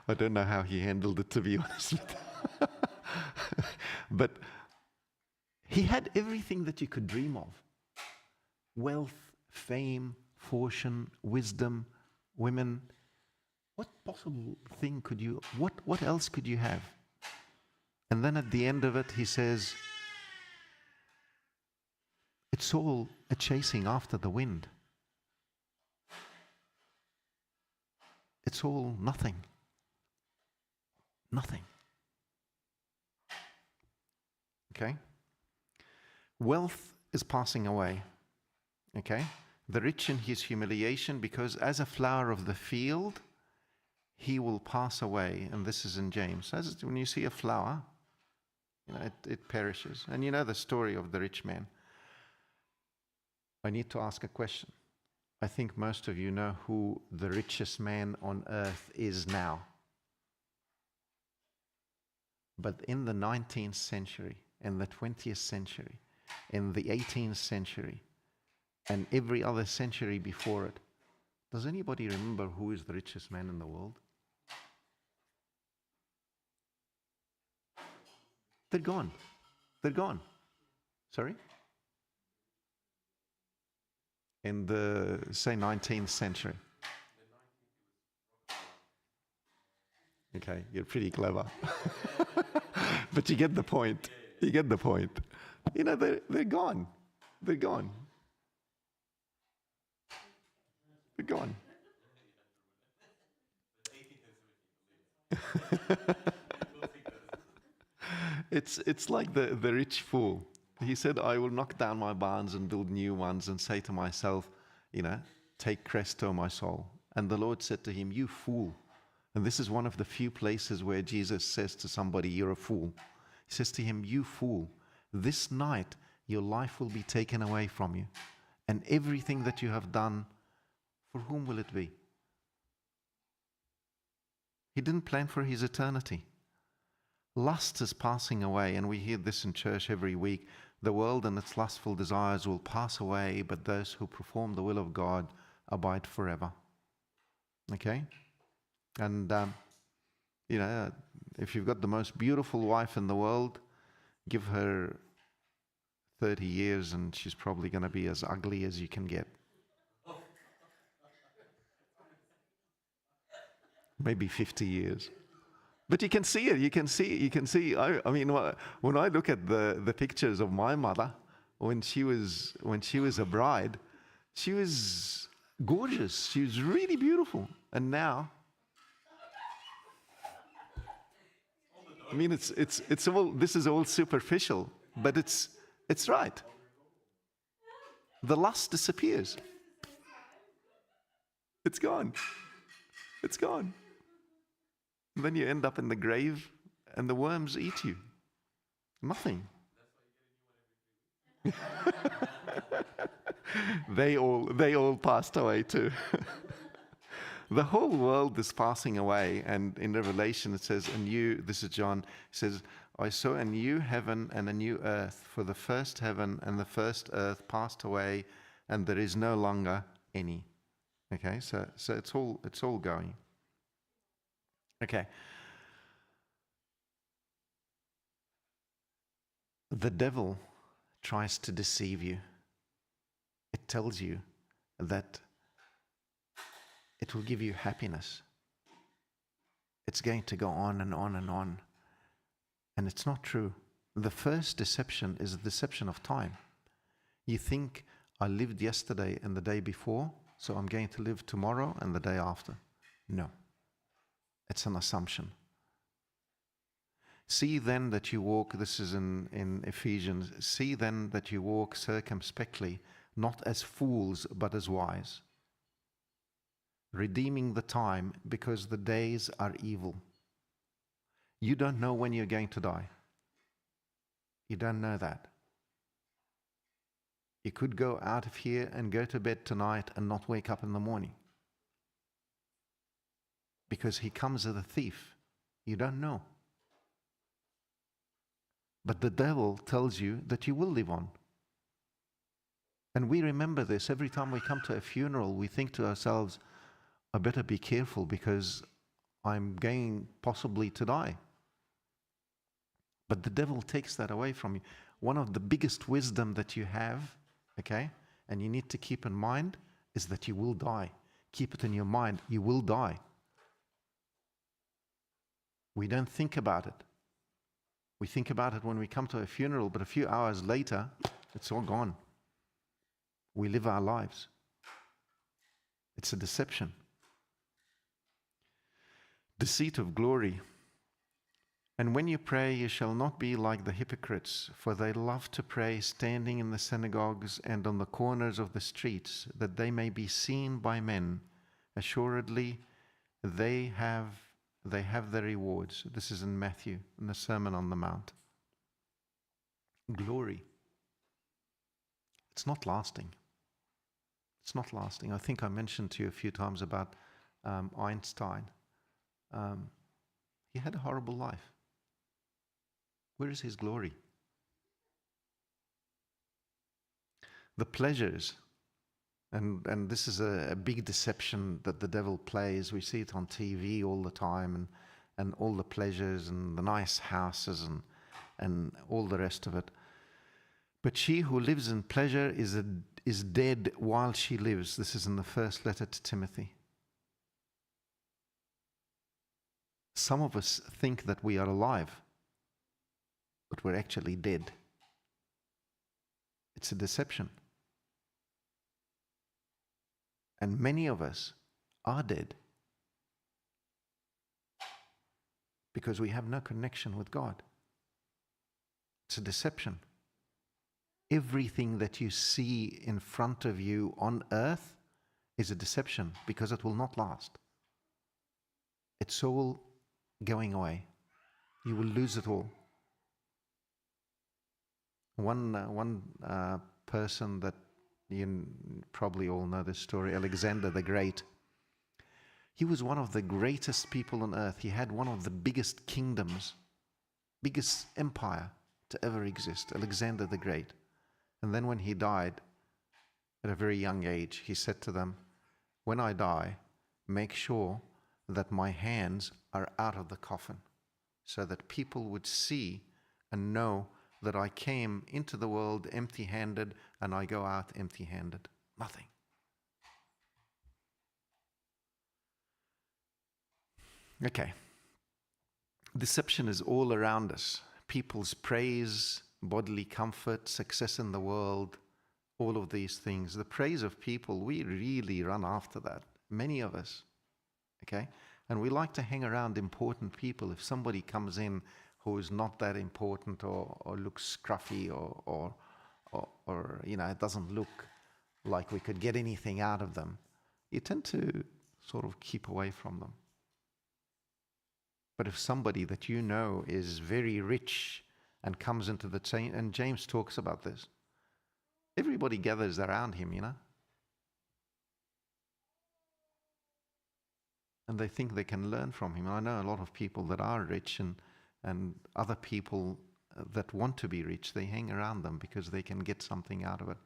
Speaker 2: I don't know how he handled it, to be honest with you. But he had everything that you could dream of. Wealth, fame, fortune, wisdom, women. What possible thing could you, what else could you have? And then at the end of it, he says, it's all a chasing after the wind. It's all nothing. Nothing. Okay? Wealth is passing away. Okay? The rich in his humiliation, because as a flower of the field, he will pass away. And this is in James. As when you see a flower, you know, it perishes. And you know the story of the rich man. I need to ask a question. I think most of you know who the richest man on earth is now. But in the 19th century, in the 20th century, in the 18th century, and every other century before it, does anybody remember who is the richest man in the world? They're gone. They're gone. Sorry? In the, say, 19th century. Okay, you're pretty clever. But you get the point. You get the point. You know, they're gone. They're gone. They're gone. It's like the rich fool. He said, I will knock down my barns and build new ones and say to myself, you know, take rest, O my soul. And the Lord said to him, you fool. And this is one of the few places where Jesus says to somebody, you're a fool. He says to him, you fool, this night your life will be taken away from you. And everything that you have done, for whom will it be? He didn't plan for his eternity. Lust is passing away, and we hear this in church every week. The world and its lustful desires will pass away, but those who perform the will of God abide forever. Okay? And, you know, if you've got the most beautiful wife in the world, give her 30 years and she's probably going to be as ugly as you can get. Maybe 50 years. But you can see it. You can see. I mean, when I look at the pictures of my mother, when she was a bride, she was Gorgeous. She was really beautiful. And now, I mean, it's all, this is all superficial, but it's right. The lust disappears. It's gone. It's gone. And then you end up in the grave and the worms eat you. Nothing. They all passed away too. The whole world is passing away, and in Revelation it says, this is John, it says, I saw a new heaven and a new earth, for the first heaven and the first earth passed away, and there is no longer any. Okay, so it's all going. Okay. The devil tries to deceive you. It tells you that it will give you happiness. It's going to go on and on and on. And it's not true. The first deception is the deception of time. You think, I lived yesterday and the day before, so I'm going to live tomorrow and the day after. No. It's an assumption. See then that you walk, this is in Ephesians, see then that you walk circumspectly, not as fools, but as wise, redeeming the time, because the days are evil. You don't know when you're going to die. You don't know that. You could go out of here and go to bed tonight and not wake up in the morning. Because he comes as a thief. You don't know. But the devil tells you that you will live on. And we remember this every time we come to a funeral. We think to ourselves, I better be careful because I'm going possibly to die. But the devil takes that away from you. One of the biggest wisdom that you have, okay, and you need to keep in mind, is that you will die. Keep it in your mind, you will die. We don't think about it. We think about it when we come to a funeral, but a few hours later, it's all gone. We live our lives. It's a deception. Deceit of glory. And when you pray, you shall not be like the hypocrites, for they love to pray standing in the synagogues and on the corners of the streets, that they may be seen by men. Assuredly, they have their rewards. This is in Matthew, in the Sermon on the Mount. Glory. It's not lasting. It's not lasting. I think I mentioned to you a few times about Einstein. He had a horrible life. Where is his glory? The pleasures, and this is a big deception that the devil plays. We see it on TV all the time, and all the pleasures and the nice houses and all the rest of it. But she who lives in pleasure is dead while she lives. This is in the first letter to Timothy. Some of us think that we are alive, but we're actually dead. It's a deception. And many of us are dead because we have no connection with God. It's a deception. Everything that you see in front of you on earth is a deception because it will not last. It's all going away. You will lose it all. One person that you probably all know this story, Alexander the Great. He was one of the greatest people on earth. He had one of the biggest kingdoms, biggest empire to ever exist, Alexander the Great. And then when he died, at a very young age, he said to them, when I die, make sure that my hands are out of the coffin, so that people would see and know that I came into the world empty-handed and I go out empty-handed. Nothing. Okay. Deception is all around us. People's praise, bodily comfort, success in the world, all of these things. The praise of people, we really run after that. Many of us, okay? And we like to hang around important people. If somebody comes in who is not that important or looks scruffy or it doesn't look like we could get anything out of them, you tend to sort of keep away from them. But if somebody that you know is very rich and comes into the chain, and James talks about this, everybody gathers around him, and they think they can learn from him. I know a lot of people that are rich and other people that want to be rich, they hang around them because they can get something out of it.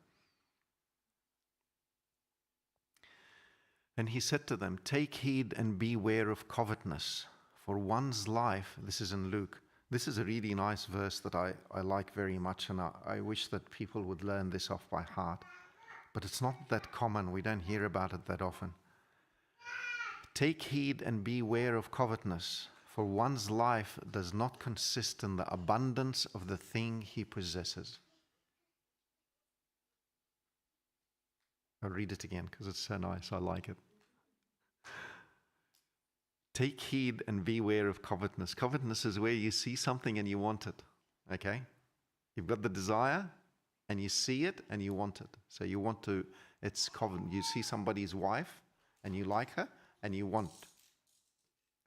Speaker 2: And he said to them, "Take heed and beware of covetousness, for one's life," this is in Luke. This is a really nice verse that I like very much, and I wish that people would learn this off by heart. But it's not that common. We don't hear about it that often. "Take heed and beware of covetousness, for one's life does not consist in the abundance of the thing he possesses." I'll read it again because it's so nice. I like it. Take heed and beware of covetousness. Covetousness is where you see something and you want it. Okay? You've got the desire and you see it and you want it. So you want to, it's covet. You see somebody's wife and you like her and you want.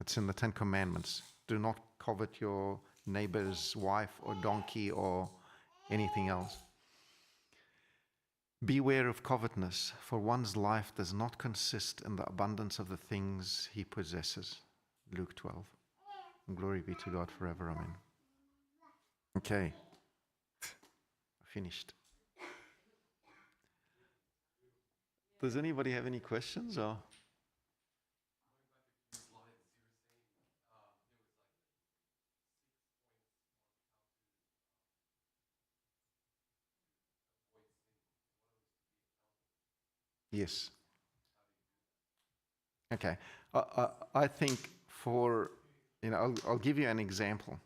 Speaker 2: It's in the Ten Commandments. Do not covet your neighbor's wife or donkey or anything else. Beware of covetousness, for one's life does not consist in the abundance of the things he possesses. Luke 12. And glory be to God forever. Amen. Okay. Finished. Does anybody have any questions or? Yes. Okay. I think for, I'll give you an example.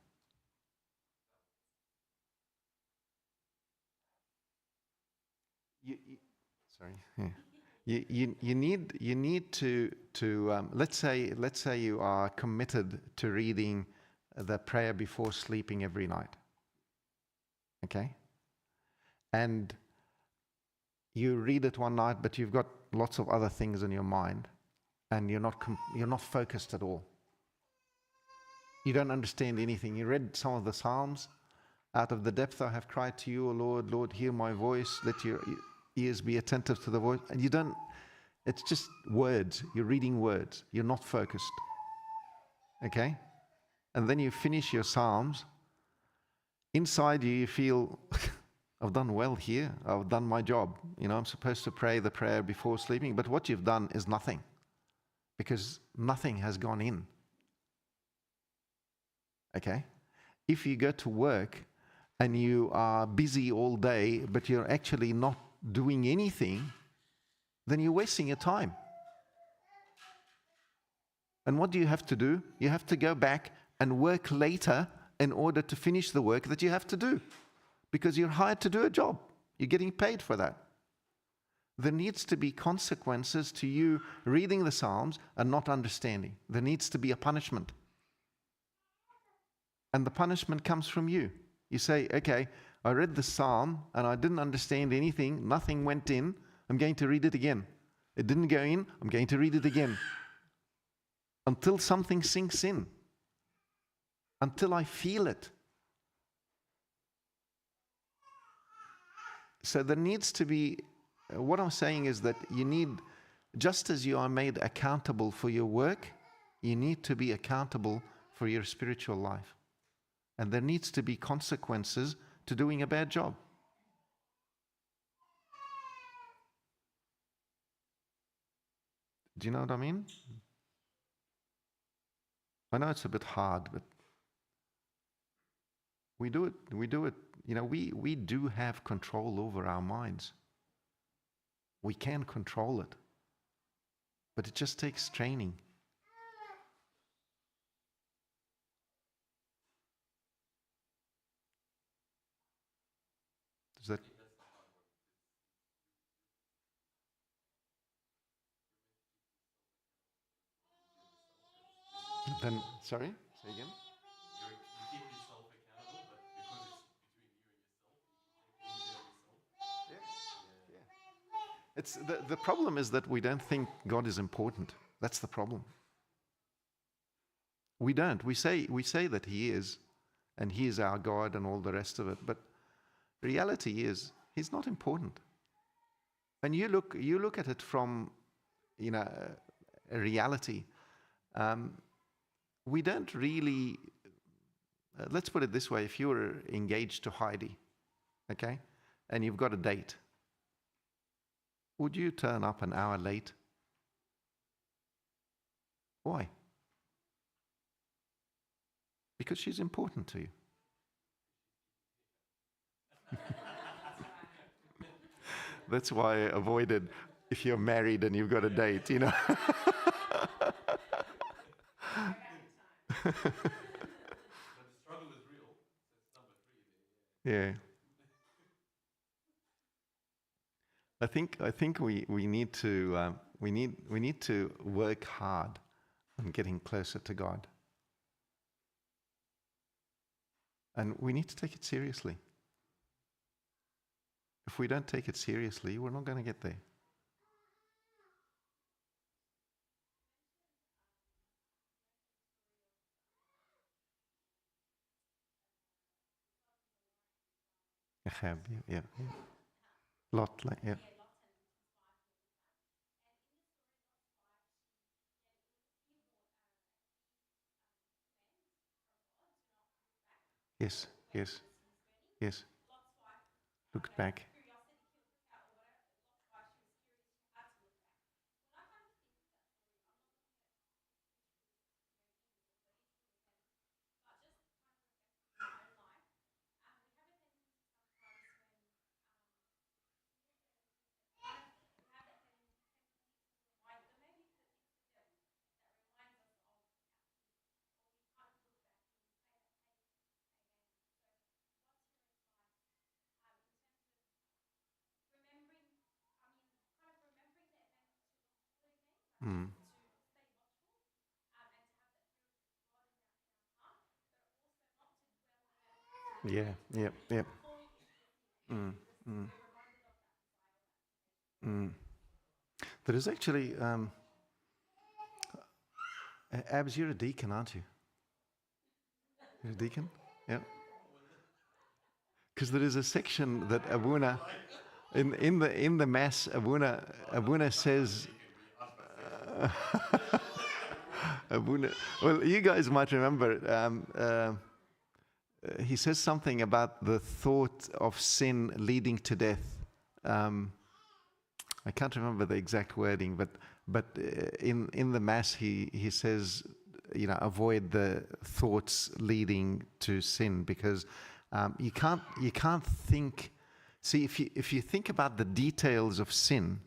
Speaker 2: Sorry. Yeah. You need to let's say you are committed to reading the prayer before sleeping every night. Okay? And you read it one night, but you've got lots of other things in your mind, and you're not focused at all. You don't understand anything. You read some of the Psalms. Out of the depth I have cried to you, O Lord. Lord, hear my voice. Let your ears be attentive to the voice. And you don't. It's just words. You're reading words. You're not focused. Okay? And then you finish your Psalms. Inside you feel, I've done well here. I've done my job. I'm supposed to pray the prayer before sleeping, but what you've done is nothing, because nothing has gone in. Okay? If you go to work and you are busy all day, but you're actually not doing anything, then you're wasting your time. And what do you have to do? You have to go back and work later in order to finish the work that you have to do, because you're hired to do a job. You're getting paid for that. There needs to be consequences to you reading the Psalms and not understanding. There needs to be a punishment. And the punishment comes from you. You say, okay, I read the Psalm and I didn't understand anything. Nothing went in. I'm going to read it again. It didn't go in. I'm going to read it again. Until something sinks in. Until I feel it. So there needs to be, what I'm saying is that you need, just as you are made accountable for your work, you need to be accountable for your spiritual life. And there needs to be consequences to doing a bad job. Do you know what I mean? I know it's a bit hard, but we do it. We do have control over our minds. We can control it. But it just takes training. Does that? Then, sorry, say again?
Speaker 1: You keep yourself accountable, but because it's between you and yourself, you take it easy on yourself.
Speaker 2: Yeah. It's the problem is that we don't think God is important. That's the problem. We don't. We say that He is, and He is our God and all the rest of it. But reality is He's not important. And you look at it from, a reality. We don't really. Let's put it this way: if you were engaged to Heidi, okay, and you've got a date, would you turn up an hour late? Why? Because she's important to you. That's why I avoided if you're married and you've got a date,
Speaker 1: But the struggle is real. So it's number 3 there.
Speaker 2: Yeah. I think we need to we need to work hard on getting closer to God, and we need to take it seriously. If we don't take it seriously, we're not going to get there. Ahab, yeah. Lot, like, yeah. Yes, yes, yes. Looked back. Mm. Yeah, yeah, yeah. Mm, mm, mm. There is actually, Abs, you're a deacon, aren't you? You're a deacon? Yeah. Because there is a section that Abuna, in the mass, Abuna says, Abuna. Well, you guys might remember. He says something about the thought of sin leading to death. I can't remember the exact wording, but in the mass he says, avoid the thoughts leading to sin, because you can't think. See, if you think about the details of sin,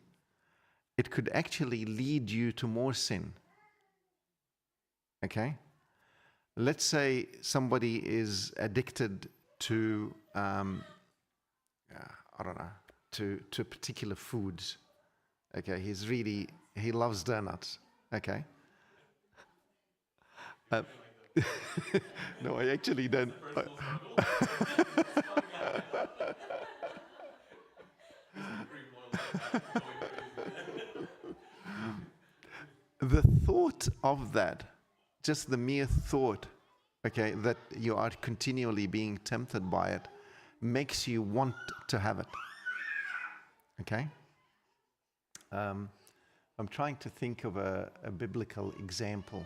Speaker 2: it could actually lead you to more sin. Okay? Let's say somebody is addicted to, I don't know, to particular foods. Okay, he loves donuts. Okay. No, I actually don't. The thought of that, just the mere thought, okay, that you are continually being tempted by it, makes you want to have it. Okay? I'm trying to think of a biblical example.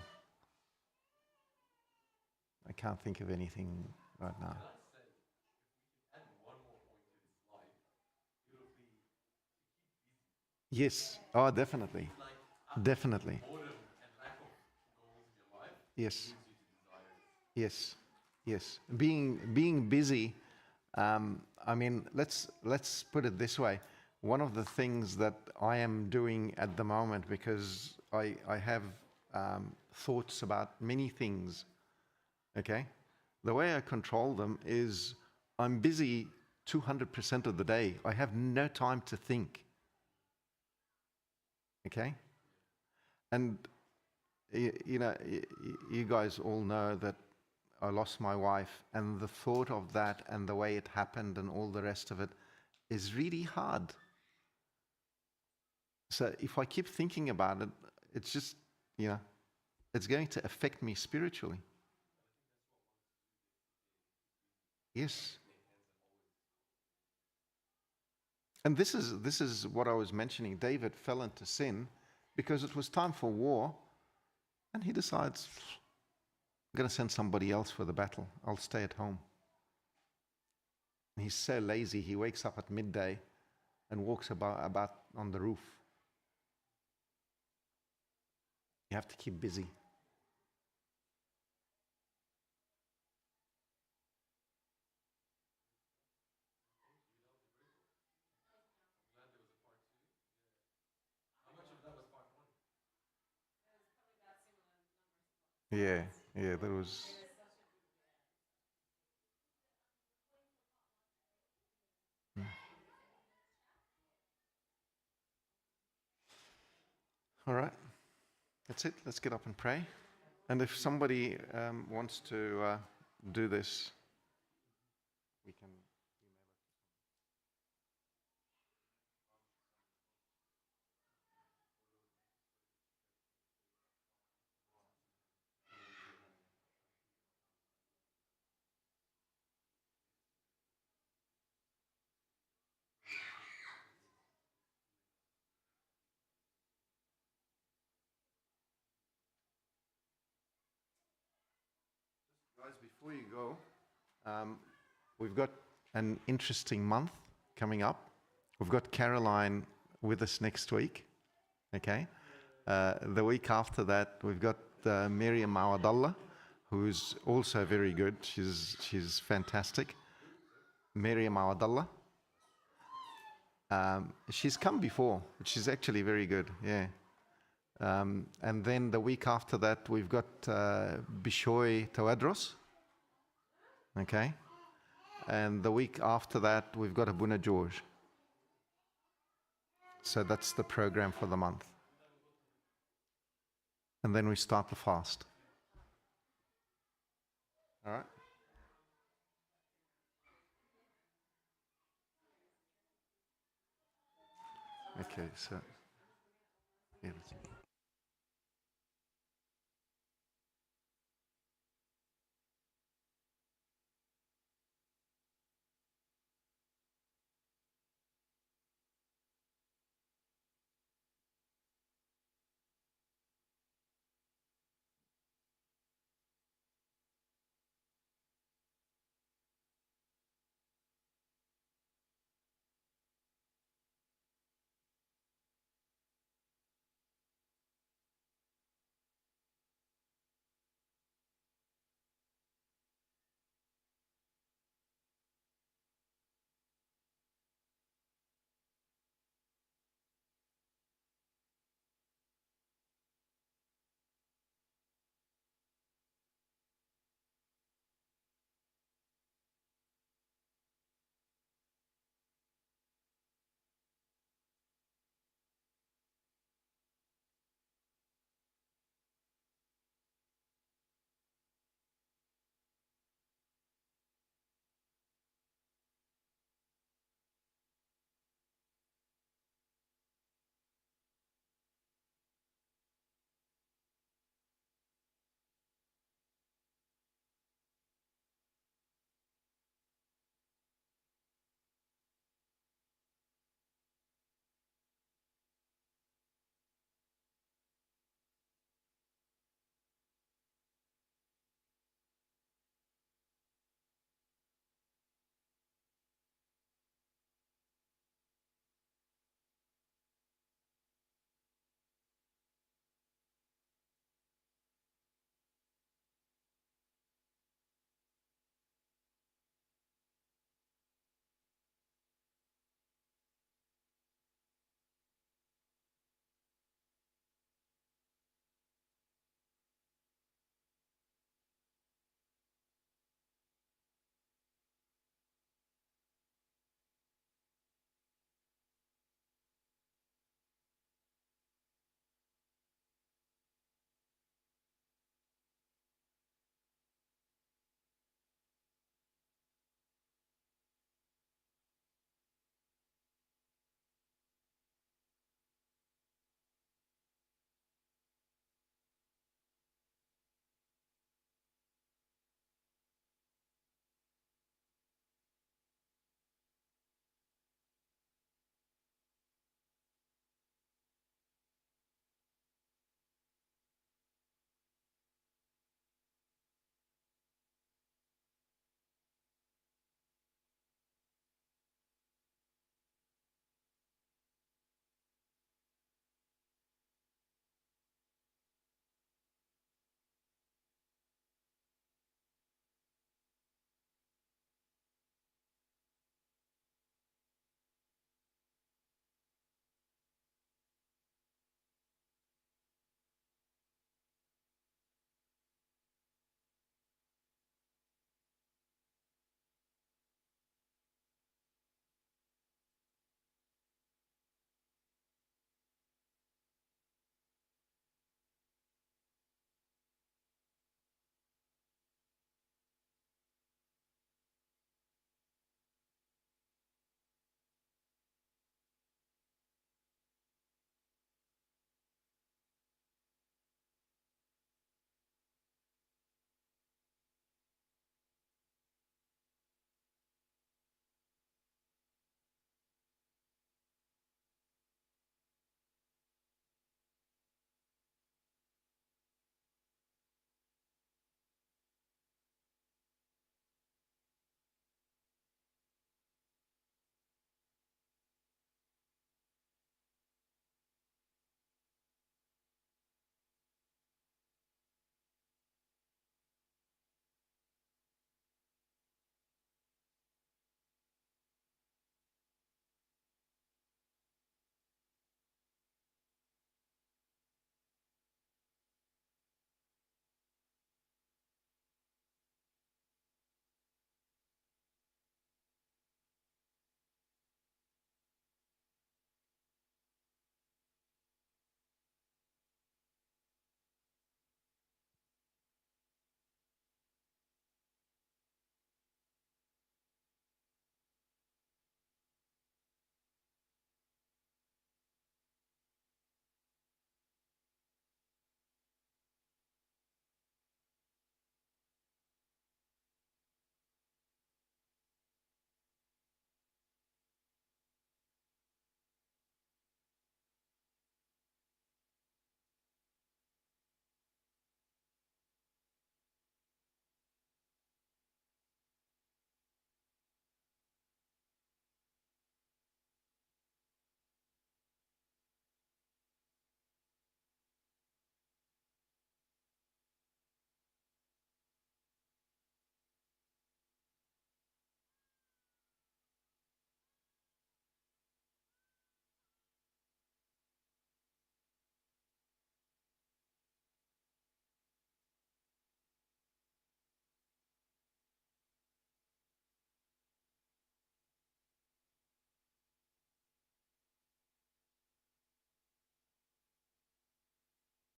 Speaker 2: I can't think of anything right now. Yes. Oh, definitely. Definitely.
Speaker 1: Boredom and lack of goals in your life
Speaker 2: Yes.
Speaker 1: leads you to desire it.
Speaker 2: Yes. Yes. Being busy. I mean, let's put it this way. One of the things that I am doing at the moment, because I have thoughts about many things. Okay, the way I control them is I'm busy 200% of the day. I have no time to think. Okay, and you guys all know that I lost my wife, and the thought of that and the way it happened and all the rest of it is really hard. So if I keep thinking about it, it's just, it's going to affect me spiritually. Yes. And this is what I was mentioning. David fell into sin because it was time for war, and he decides, I'm going to send somebody else for the battle. I'll stay at home. And he's so lazy, he wakes up at midday and walks about on the roof. You have to keep busy. Yeah, there was. Mm. All right, that's it. Let's get up and pray. And if somebody wants to do this, we can. Guys, before you go, we've got an interesting month coming up. We've got Caroline with us next week. Okay. The week after that, we've got Miriam Awadallah, who's also very good. She's fantastic. Miriam Awadallah. She's come before, but she's actually very good. Yeah. And then the week after that, we've got Bishoy Tawadros. Okay. And the week after that, we've got Abuna George. So that's the program for the month. And then we start the fast. All right? Okay, so. Yeah,